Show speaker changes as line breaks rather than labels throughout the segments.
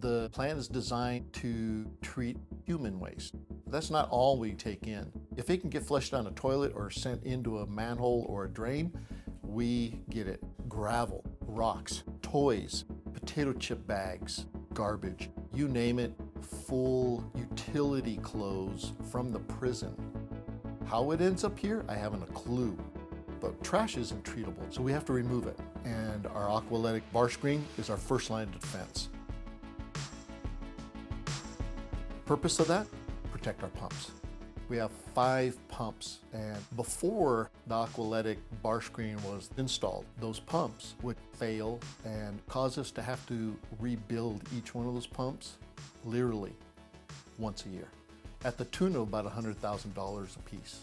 The plant is designed to treat human waste. That's not all we take in. If it can get flushed down a toilet or sent into a manhole or a drain, we get it. Gravel, rocks, toys, potato chip bags, garbage, you name it, full utility clothes from the prison. How it ends up here, I haven't a clue. But trash isn't treatable, so we have to remove it. And our aqualytic bar screen is our first line of defense. Purpose of that? Protect our pumps. We have 5 pumps, and before the aqualytic bar screen was installed, those pumps would fail and cause us to have to rebuild each one of those pumps literally once a year at the tune of about $100,000 a piece.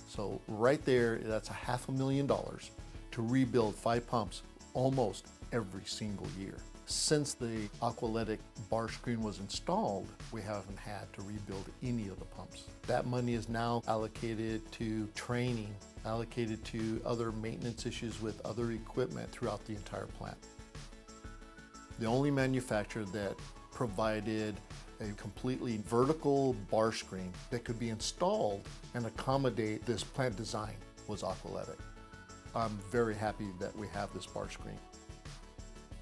So right there, that's $500,000 to rebuild 5 pumps almost every single year. Since the aqualytic bar screen was installed, we haven't had to rebuild any of the pumps. That money is now allocated to training, allocated to other maintenance issues with other equipment throughout the entire plant. The only manufacturer that provided a completely vertical bar screen that could be installed and accommodate this plant design was aqualytic. I'm very happy that we have this bar screen.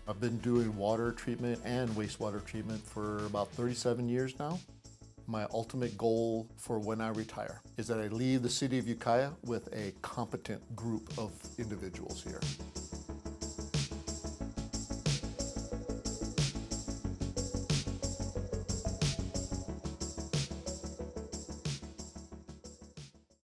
I've been doing water treatment and wastewater treatment for about 37 years now. My ultimate goal for when I retire is that I leave the city of Ukiah with a competent group of individuals here.